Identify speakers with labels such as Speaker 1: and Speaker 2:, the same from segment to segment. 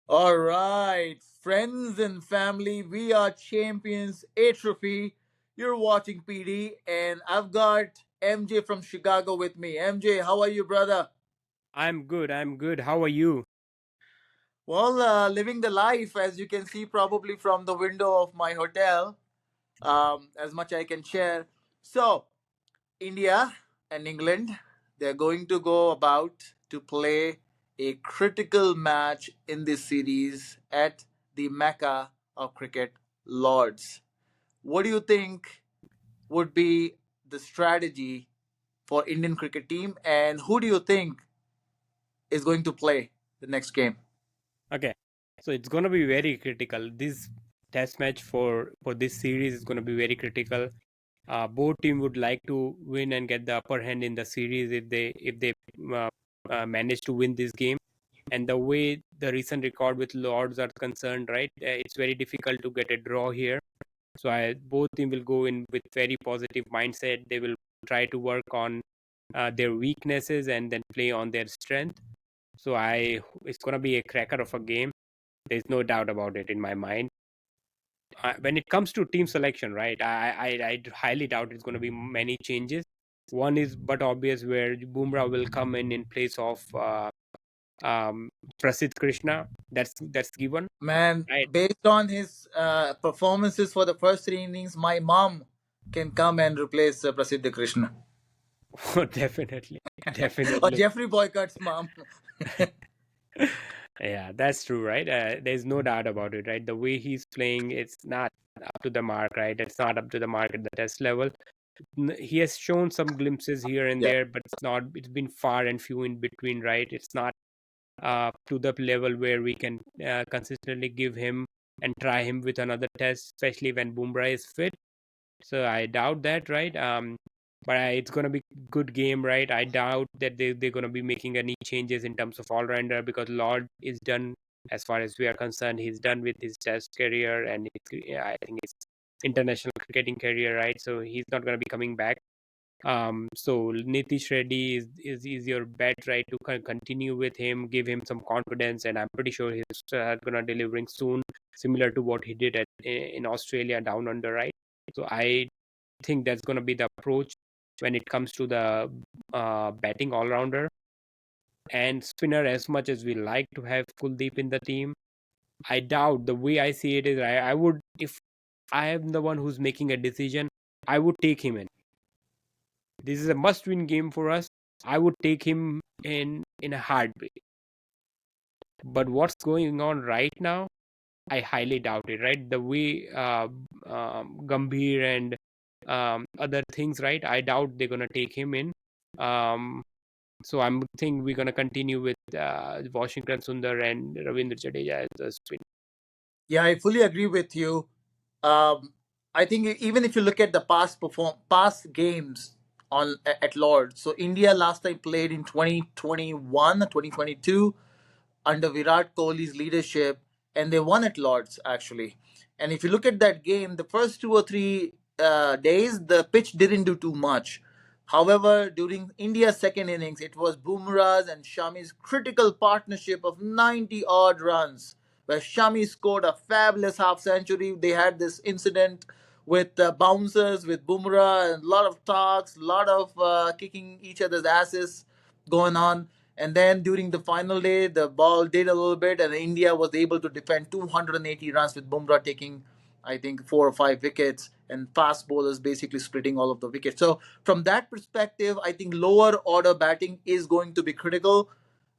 Speaker 1: All right, friends and family, we are champions. A trophy. You're watching PD, and I've got MJ from Chicago with me. MJ, how are you, brother?
Speaker 2: I'm good. I'm good. How are you?
Speaker 1: Well, living the life, as you can see probably from the window of my hotel. As much I can share. So, India and England, they're going to go about to play a critical match in this series at the Mecca of cricket, Lords. What do you think would be the strategy for Indian cricket team, and who do you think is going to play the next game?
Speaker 2: Okay. So it's gonna be very critical. This test match for this series is gonna be very critical. Both team would like to win and get the upper hand in the series if they uh, manage to win this game. And the way the recent record with Lords are concerned, right? It's very difficult to get a draw here. So both team will go in with very positive mindset. They will try to work on their weaknesses and then play on their strength. So it's gonna be a cracker of a game. There's no doubt about it in my mind. When it comes to team selection, right? I highly doubt it's gonna be many changes. One is but obvious where Bumrah will come in place of Prasidh Krishna. That's given,
Speaker 1: Man,
Speaker 2: right?
Speaker 1: based on his performances for the first three innings, my mom can come and replace Prasiddha Krishna.
Speaker 2: Definitely,
Speaker 1: Or
Speaker 2: definitely.
Speaker 1: Jeffrey Boycott's mom.
Speaker 2: Yeah, that's true, right? There's no doubt about it, right? The way he's playing, it's not up to the mark, right? It's not up to the mark at the test level. He has shown some glimpses here and
Speaker 1: Yeah.
Speaker 2: there, but it's been far and few in between, right? It's not to the level where we can consistently give him and try him with another test, especially when Bumrah is fit. So I doubt that, right? But it's gonna be good game, right? I doubt that they're gonna be making any changes in terms of all rounder because Lord is done as far as we are concerned. He's done with his test career and yeah, I think it's international cricketing career, right? So he's not gonna be coming back. So Nitish Reddy is your bet, right? To continue with him, give him some confidence, and I'm pretty sure he's gonna delivering soon, similar to what he did in Australia down under, right? So I think that's gonna be the approach when it comes to the batting all rounder and spinner. As much as we like to have Kuldeep in the team, I doubt the way I see it is I would if I am the one who's making a decision, I would take him in. This is a must-win game for us. I would take him in a heartbeat. But what's going on right now? I highly doubt it. Right, the way Gambhir and other things, right? I doubt they're gonna take him in. Um, so I'm think we're gonna continue with Washington Sundar and Ravindra Jadeja as the spin.
Speaker 1: Yeah, I fully agree with you. Um, I think even if you look at the past games at Lords, so India last time played in 2021, 2022 under Virat Kohli's leadership, and they won at Lords actually. And if you look at that game, the first 2 or 3 days, the pitch didn't do too much. However, during India's second innings, it was Bumrah's and Shami's critical partnership of 90 odd runs, where Shami scored a fabulous half century. They had this incident with bouncers with Bumrah and a lot of talks, a lot of kicking each other's asses going on. And then during the final day, the ball did a little bit, and India was able to defend 280 runs with Bumrah taking, I think, 4 or 5 wickets, and fast bowlers basically splitting all of the wickets. So, from that perspective, I think lower order batting is going to be critical.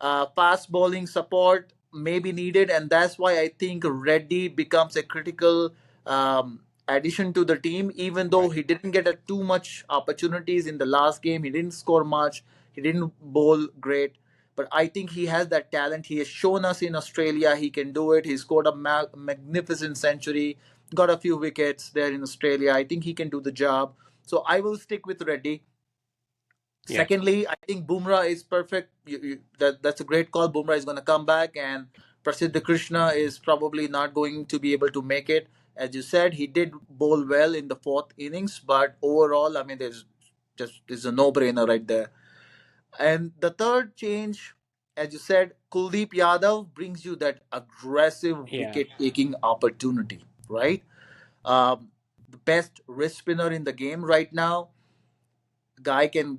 Speaker 1: Fast bowling support may be needed, and that's why I think Reddy becomes a critical addition to the team. Even though
Speaker 2: Right.
Speaker 1: he didn't get too much opportunities in the last game, he didn't score much, he didn't bowl great, but I think he has that talent. He has shown us in Australia he can do it. He scored a magnificent century, got a few wickets there in Australia. I think he can do the job. So I will stick with Reddy.
Speaker 2: Yeah.
Speaker 1: Secondly, I think Bumrah is perfect. That's a great call. Bumrah is going to come back, and Prasiddha Krishna is probably not going to be able to make it. As you said, he did bowl well in the fourth innings, but overall, I mean, there's a no-brainer right there. And the third change, as you said, Kuldeep Yadav brings you that aggressive
Speaker 2: Yeah,
Speaker 1: wicket taking opportunity, right? The best wrist spinner in the game right now. Guy can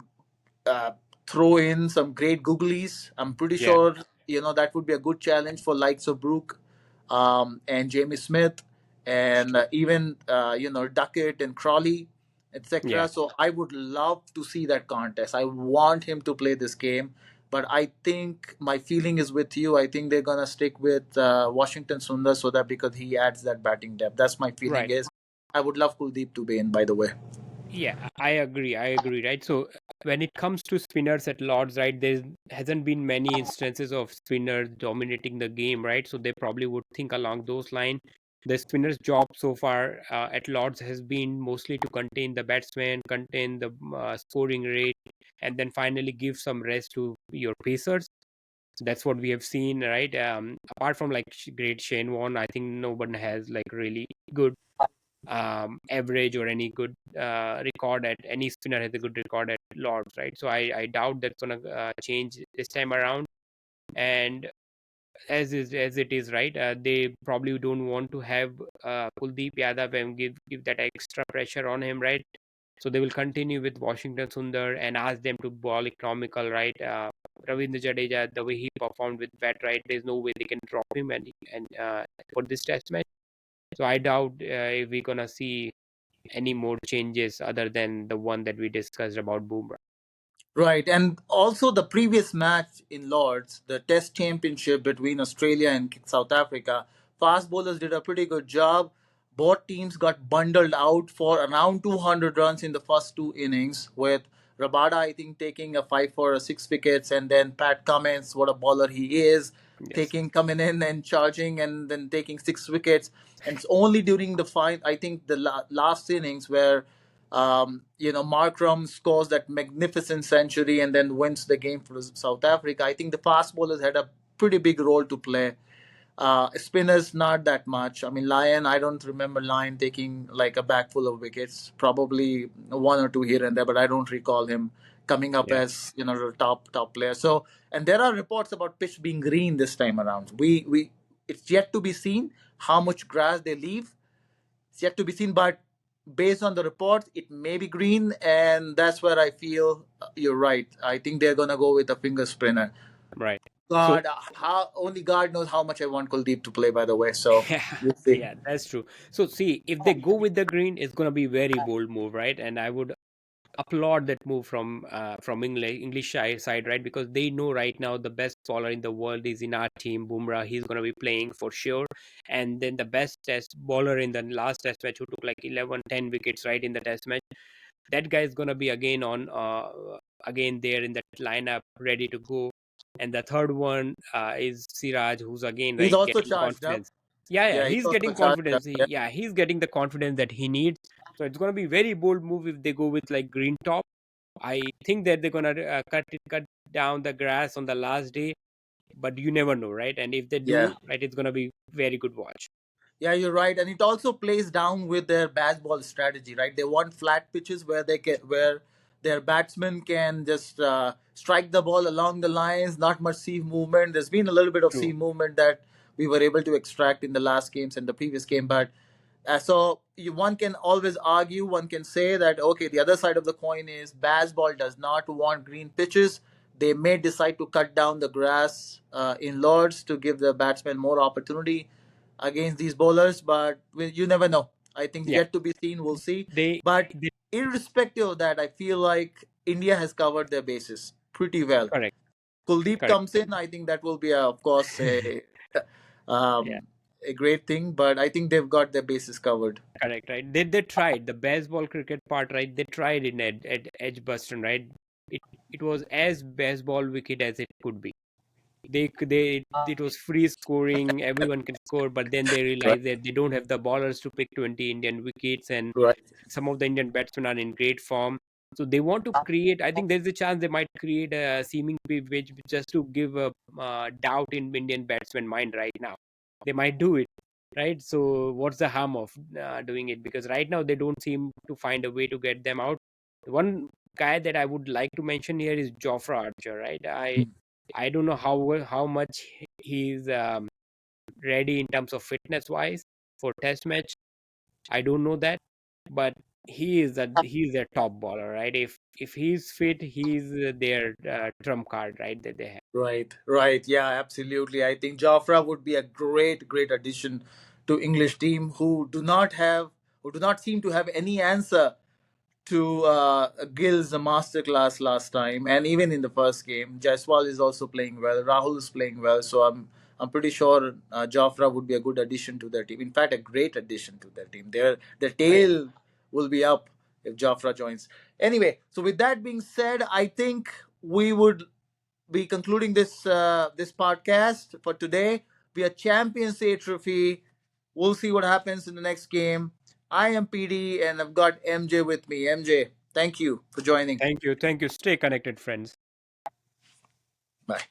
Speaker 1: uh, throw in some great googlies. I'm pretty
Speaker 2: yeah,
Speaker 1: sure that would be a good challenge for likes of Brook and Jamie Smith and even Duckett and Crawley,
Speaker 2: yeah.
Speaker 1: etc. So I would love to see that contest. I want him to play this game, but I think my feeling is with you. I think they're gonna stick with Washington Sundar so that because he adds that batting depth. That's my feeling.
Speaker 2: Right.
Speaker 1: Is I would love Kuldeep to be in. By the way.
Speaker 2: Yeah, I agree. I agree, right? So when it comes to spinners at Lords, right, there hasn't been many instances of spinners dominating the game, right? So they probably would think along those lines. The spinner's job so far at Lords has been mostly to contain the batsman, contain the scoring rate, and then finally give some rest to your pacers. That's what we have seen, right? Apart from like great Shane Warne, I think no one has like really good average or any good record at any spinner has a good record at Lords, right? So I doubt that's gonna change this time around. And as it is, right? They probably don't want to have Kuldeep Yadav and give that extra pressure on him, right? So they will continue with Washington Sundar and ask them to ball economical, right? Ravindra Jadeja, the way he performed with bat, right? There's no way they can drop him and for this test match. So I doubt if we're gonna see any more changes other than the one that we discussed about Boomerang.
Speaker 1: Right, and also the previous match in Lords, the Test Championship between Australia and South Africa, fast bowlers did a pretty good job. Both teams got bundled out for around 200 runs in the first two innings, with Rabada, I think, taking a 5 for 6 wickets, and then Pat Cummins, what a bowler he is,
Speaker 2: Yes.
Speaker 1: taking coming in and charging and then taking 6 wickets. And it's only during the I think the last innings where Markram scores that magnificent century and then wins the game for South Africa. I think the fast bowlers had a pretty big role to play. Spinners, not that much. I mean, Lyon, I don't remember Lyon taking like a bag full of wickets. Probably one or two here and there, but I don't recall him coming up
Speaker 2: Yeah.
Speaker 1: as the top player. So, and there are reports about pitch being green this time around. We it's yet to be seen how much grass they leave. It's yet to be seen, but based on the reports, it may be green, and that's where I feel you're right. I think they're gonna go with a finger spinner.
Speaker 2: Right. So
Speaker 1: God, how only God knows how much I want Kuldeep to play. By the way, so
Speaker 2: yeah,
Speaker 1: we'll see.
Speaker 2: yeah, that's true. So see, if they go with the green, it's gonna be very bold move, right? And I would applaud that move from English side, right? Because they know right now the best bowler in the world is in our team, Bumrah. He's gonna be playing for sure. And then the best test bowler in the last test match who took like 11, 10 wickets, right, in the test match, that guy is gonna be again on again there in that lineup ready to go. And the third one is Siraj, who's again
Speaker 1: He's
Speaker 2: like
Speaker 1: also
Speaker 2: getting
Speaker 1: charged up.
Speaker 2: confidence. Yeah,
Speaker 1: Yeah, he's
Speaker 2: he's
Speaker 1: also
Speaker 2: getting
Speaker 1: charged up.
Speaker 2: confidence.
Speaker 1: Yeah.
Speaker 2: Yeah, he's getting the confidence that he needs. So it's gonna be very bold move if they go with like green top. I think that they're gonna cut down the grass on the last day, but you never know, right? And if they
Speaker 1: Yeah.
Speaker 2: do, right, it's gonna be very good watch.
Speaker 1: Yeah, you're right, and it also plays down with their baseball strategy, right? They want flat pitches where their batsmen can just strike the ball along the lines, not much seam movement. There's been a little bit of
Speaker 2: True.
Speaker 1: seam movement that we were able to extract in the last games and the previous game, but one can always argue, one can say that okay, the other side of the coin is baseball does not want green pitches. They may decide to cut down the grass in Lords to give the batsmen more opportunity against these bowlers, but you never know. I think
Speaker 2: Yeah,
Speaker 1: yet to be seen. We'll see.
Speaker 2: they,
Speaker 1: But
Speaker 2: they
Speaker 1: irrespective of that, I feel like India has covered their bases pretty well.
Speaker 2: correct,
Speaker 1: Kuldeep
Speaker 2: correct.
Speaker 1: comes in. I think that will be, of course,
Speaker 2: Yeah.
Speaker 1: a great thing. But I think they've got their bases covered.
Speaker 2: Correct, right? They tried the baseball cricket part, right? They tried in at Edgbaston, right? It was as baseball wicked as it could be. They it was free scoring, everyone can score, but then they
Speaker 1: Right.
Speaker 2: realized that they don't have the ballers to pick 20 Indian wickets, and
Speaker 1: Right.
Speaker 2: some of the Indian batsmen are in great form. So they want to create. I think there's a chance they might create a seeming pitch just to give a doubt in Indian batsman mind right now. They might do it, right? So what's the harm of doing it? Because right now they don't seem to find a way to get them out. One guy that I would like to mention here is Jofra Archer, right? I don't know how much he's ready in terms of fitness wise for test match. I don't know that, but he's a top bowler, right? If he's fit, he's their trump card, right? That they have.
Speaker 1: Right, right. Yeah, absolutely. I think Jafra would be a great, great addition to English team who do not seem to have any answer to Gill's masterclass last time, and even in the first game, Jaiswal is also playing well. Rahul is playing well, so I'm pretty sure Jafra would be a good addition to their team. In fact, a great addition to their team. Their
Speaker 2: I
Speaker 1: tail will be up if Jafra joins. Anyway, so with that being said, I think we would be concluding this podcast for today. We are champions A trophy. We'll see what happens in the next game. I am PD and I've got MJ with me. MJ, thank you for joining.
Speaker 2: Thank you. Stay connected, friends.
Speaker 1: Bye.